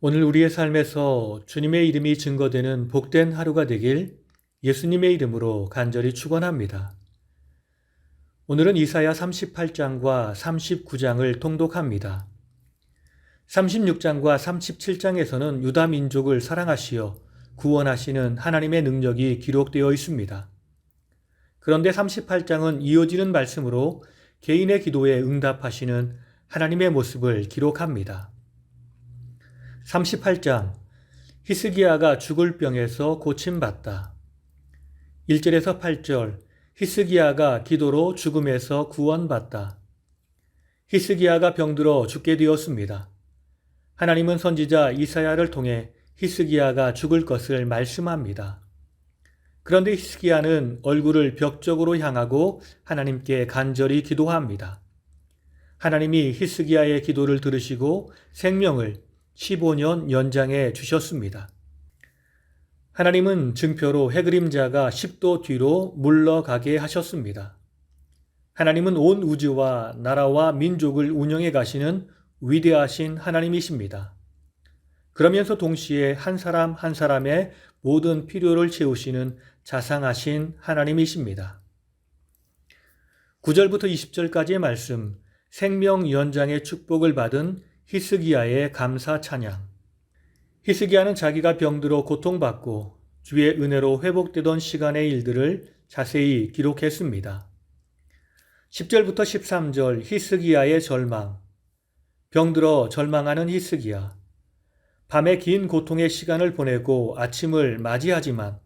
오늘 우리의 삶에서 주님의 이름이 증거되는 복된 하루가 되길 예수님의 이름으로 간절히 축원합니다. 오늘은 이사야 38장과 39장을 통독합니다. 36장과 37장에서는 유다 민족을 사랑하시어 구원하시는 하나님의 능력이 기록되어 있습니다. 그런데 38장은 이어지는 말씀으로 개인의 기도에 응답하시는 하나님의 모습을 기록합니다. 38장 히스기야가 죽을 병에서 고침받다. 1절에서 8절 히스기야가 기도로 죽음에서 구원받다. 히스기야가 병들어 죽게 되었습니다. 하나님은 선지자 이사야를 통해 히스기야가 죽을 것을 말씀합니다. 그런데 히스기야는 얼굴을 벽 쪽으로 향하고 하나님께 간절히 기도합니다. 하나님이 히스기야의 기도를 들으시고 생명을 15년 연장해 주셨습니다. 하나님은 증표로 해그림자가 10도 뒤로 물러가게 하셨습니다. 하나님은 온 우주와 나라와 민족을 운영해 가시는 위대하신 하나님이십니다. 그러면서 동시에 한 사람 한 사람의 모든 필요를 채우시는 자상하신 하나님이십니다. 9절부터 20절까지의 말씀, 생명 연장의 축복을 받은 히스기야의 감사 찬양. 히스기야는 자기가 병들어 고통받고 주의 은혜로 회복되던 시간의 일들을 자세히 기록했습니다. 10절부터 13절 히스기야의 절망. 병들어 절망하는 히스기야. 밤에 긴 고통의 시간을 보내고 아침을 맞이하지만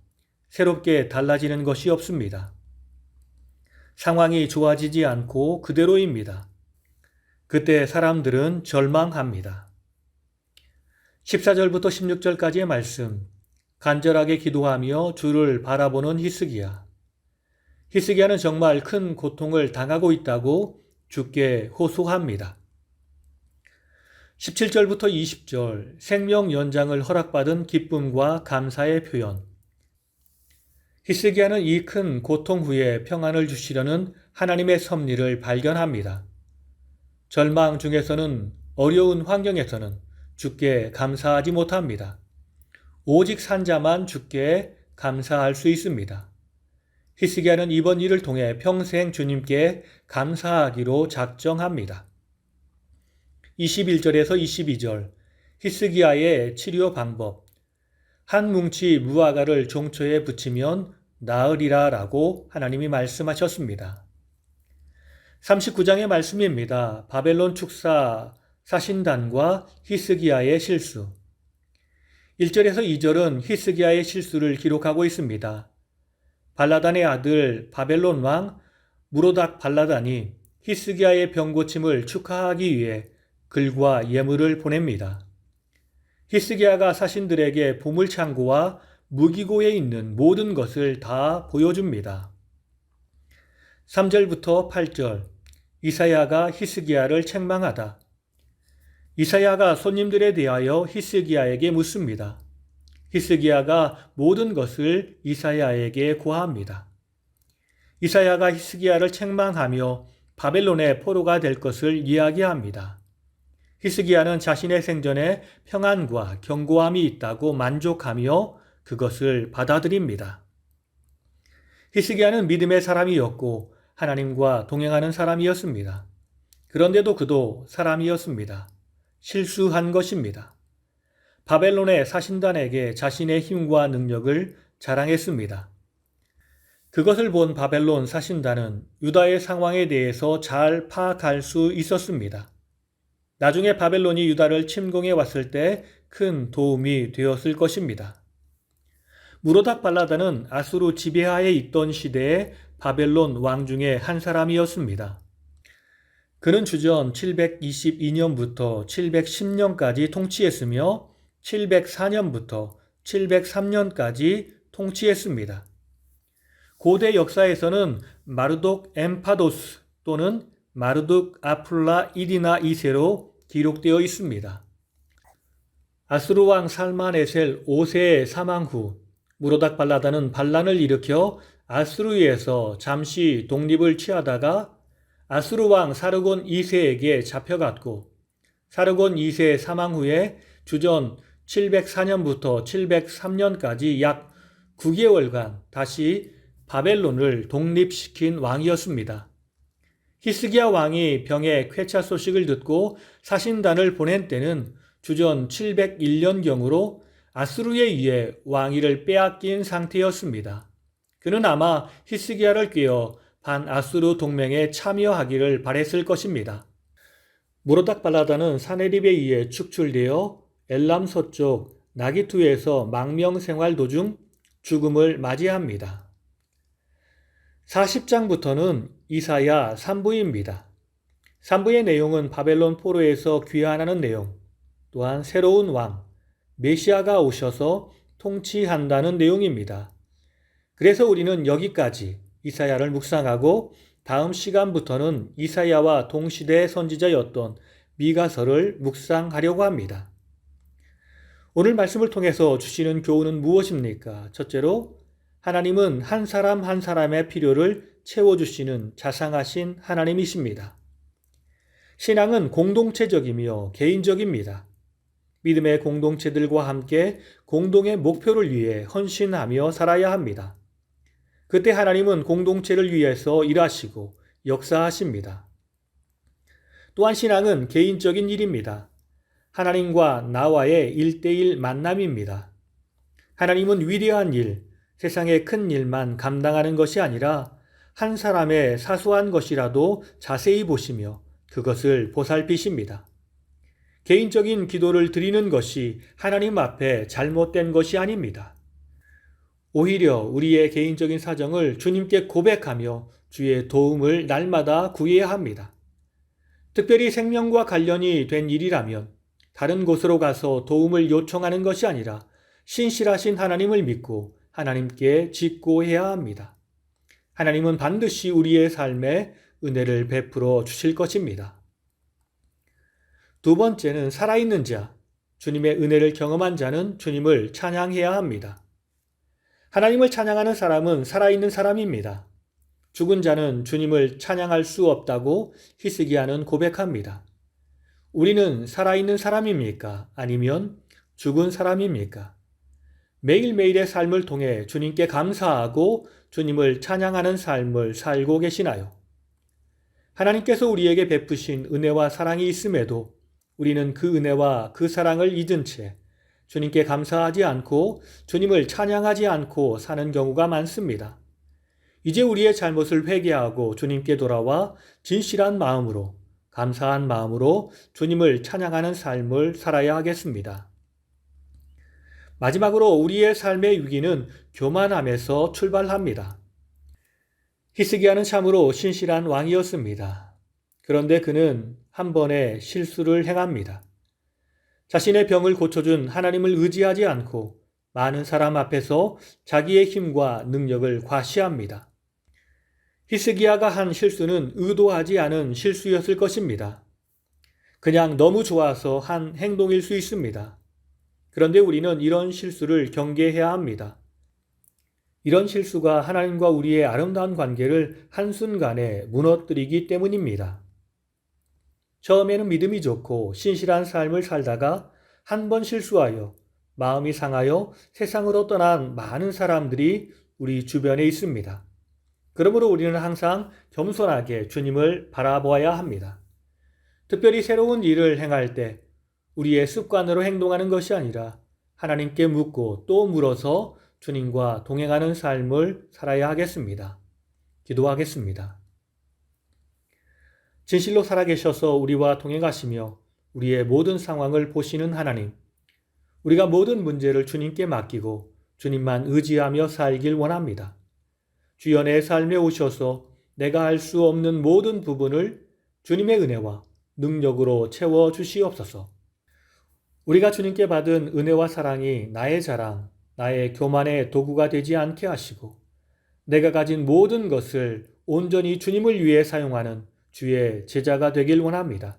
새롭게 달라지는 것이 없습니다. 상황이 좋아지지 않고 그대로입니다. 그때 사람들은 절망합니다. 14절부터 16절까지의 말씀, 간절하게 기도하며 주를 바라보는 히스기야. 히스기야는 정말 큰 고통을 당하고 있다고 주께 호소합니다. 17절부터 20절, 생명 연장을 허락받은 기쁨과 감사의 표현. 히스기야는 이 큰 고통 후에 평안을 주시려는 하나님의 섭리를 발견합니다. 절망 중에서는 어려운 환경에서는 주께 감사하지 못합니다. 오직 산자만 주께 감사할 수 있습니다. 히스기야는 이번 일을 통해 평생 주님께 감사하기로 작정합니다. 21절에서 22절 히스기야의 치료 방법. 한 뭉치 무화과를 종초에 붙이면 나으리라 라고 하나님이 말씀하셨습니다. 39장의 말씀입니다. 바벨론 축사 사신단과 히스기야의 실수. 1절에서 2절은 히스기야의 실수를 기록하고 있습니다. 발라단의 아들 바벨론 왕 무로닥 발라단이 히스기야의 병고침을 축하하기 위해 글과 예물을 보냅니다. 히스기야가 사신들에게 보물창고와 무기고에 있는 모든 것을 다 보여줍니다. 3절부터 8절 이사야가 히스기야를 책망하다. 이사야가 손님들에 대하여 히스기야에게 묻습니다. 히스기야가 모든 것을 이사야에게 고합니다. 이사야가 히스기야를 책망하며 바벨론의 포로가 될 것을 이야기합니다. 히스기야는 자신의 생전에 평안과 견고함이 있다고 만족하며 그것을 받아들입니다. 히스기야는 믿음의 사람이었고 하나님과 동행하는 사람이었습니다. 그런데도 그도 사람이었습니다. 실수한 것입니다. 바벨론의 사신단에게 자신의 힘과 능력을 자랑했습니다. 그것을 본 바벨론 사신단은 유다의 상황에 대해서 잘 파악할 수 있었습니다. 나중에 바벨론이 유다를 침공해 왔을 때 큰 도움이 되었을 것입니다. 무로닥 발라단은 아수르 지배하에 있던 시대의 바벨론 왕 중에 한 사람이었습니다. 그는 주전 722년부터 710년까지 통치했으며 704년부터 703년까지 통치했습니다. 고대 역사에서는 마르독 엠파도스 또는 마르둑 아플라 1이나 2세로 기록되어 있습니다. 아수르 왕 살마네셀 5세의 사망 후 무로닥 발라단은 반란을 일으켜 아수르에서 잠시 독립을 취하다가 아수르 왕 사르곤 2세에게 잡혀갔고 사르곤 2세 사망 후에 주전 704년부터 703년까지 약 9개월간 다시 바벨론을 독립시킨 왕이었습니다. 히스기야 왕이 병의 쾌차 소식을 듣고 사신단을 보낸 때는 주전 701년경으로 아수르에 의해 왕위를 빼앗긴 상태였습니다. 그는 아마 히스기야를 꾀어 반아수르 동맹에 참여하기를 바랬을 것입니다. 무로닥 발라다는 사네립에 의해 축출되어 엘람 서쪽 나기투에서 망명 생활 도중 죽음을 맞이합니다. 40장부터는 이사야 3부입니다. 3부의 내용은 바벨론 포로에서 귀환하는 내용, 또한 새로운 왕, 메시아가 오셔서 통치한다는 내용입니다. 그래서 우리는 여기까지 이사야를 묵상하고 다음 시간부터는 이사야와 동시대 선지자였던 미가서를 묵상하려고 합니다. 오늘 말씀을 통해서 주시는 교훈은 무엇입니까? 첫째로 하나님은 한 사람 한 사람의 필요를 채워주시는 자상하신 하나님이십니다. 신앙은 공동체적이며 개인적입니다. 믿음의 공동체들과 함께 공동의 목표를 위해 헌신하며 살아야 합니다. 그때 하나님은 공동체를 위해서 일하시고 역사하십니다. 또한 신앙은 개인적인 일입니다. 하나님과 나와의 1:1 만남입니다. 하나님은 위대한 일, 세상의 큰 일만 감당하는 것이 아니라 한 사람의 사소한 것이라도 자세히 보시며 그것을 보살피십니다. 개인적인 기도를 드리는 것이 하나님 앞에 잘못된 것이 아닙니다. 오히려 우리의 개인적인 사정을 주님께 고백하며 주의 도움을 날마다 구해야 합니다. 특별히 생명과 관련이 된 일이라면 다른 곳으로 가서 도움을 요청하는 것이 아니라 신실하신 하나님을 믿고 하나님께 직고해야 합니다. 하나님은 반드시 우리의 삶에 은혜를 베풀어 주실 것입니다. 두 번째는 살아있는 자, 주님의 은혜를 경험한 자는 주님을 찬양해야 합니다. 하나님을 찬양하는 사람은 살아있는 사람입니다. 죽은 자는 주님을 찬양할 수 없다고 히스기야는 고백합니다. 우리는 살아있는 사람입니까? 아니면 죽은 사람입니까? 매일매일의 삶을 통해 주님께 감사하고 주님을 찬양하는 삶을 살고 계시나요? 하나님께서 우리에게 베푸신 은혜와 사랑이 있음에도 우리는 그 은혜와 그 사랑을 잊은 채 주님께 감사하지 않고 주님을 찬양하지 않고 사는 경우가 많습니다. 이제 우리의 잘못을 회개하고 주님께 돌아와 진실한 마음으로, 감사한 마음으로 주님을 찬양하는 삶을 살아야 하겠습니다. 마지막으로 우리의 삶의 위기는 교만함에서 출발합니다. 히스기야는 참으로 신실한 왕이었습니다. 그런데 그는 한 번의 실수를 행합니다. 자신의 병을 고쳐준 하나님을 의지하지 않고 많은 사람 앞에서 자기의 힘과 능력을 과시합니다. 히스기야가 한 실수는 의도하지 않은 실수였을 것입니다. 그냥 너무 좋아서 한 행동일 수 있습니다. 그런데 우리는 이런 실수를 경계해야 합니다. 이런 실수가 하나님과 우리의 아름다운 관계를 한순간에 무너뜨리기 때문입니다. 처음에는 믿음이 좋고 신실한 삶을 살다가 한 번 실수하여 마음이 상하여 세상으로 떠난 많은 사람들이 우리 주변에 있습니다. 그러므로 우리는 항상 겸손하게 주님을 바라보아야 합니다. 특별히 새로운 일을 행할 때 우리의 습관으로 행동하는 것이 아니라 하나님께 묻고 또 물어서 주님과 동행하는 삶을 살아야 하겠습니다. 기도하겠습니다. 진실로 살아계셔서 우리와 동행하시며 우리의 모든 상황을 보시는 하나님, 우리가 모든 문제를 주님께 맡기고 주님만 의지하며 살길 원합니다. 주여 내 삶에 오셔서 내가 할 수 없는 모든 부분을 주님의 은혜와 능력으로 채워주시옵소서. 우리가 주님께 받은 은혜와 사랑이 나의 자랑, 나의 교만의 도구가 되지 않게 하시고 내가 가진 모든 것을 온전히 주님을 위해 사용하는 주의 제자가 되길 원합니다.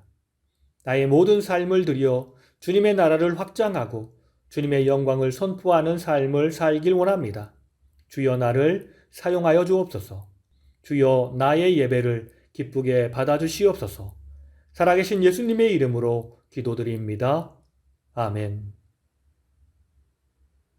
나의 모든 삶을 들여 주님의 나라를 확장하고 주님의 영광을 선포하는 삶을 살길 원합니다. 주여 나를 사용하여 주옵소서. 주여 나의 예배를 기쁘게 받아주시옵소서. 살아계신 예수님의 이름으로 기도드립니다. 아멘.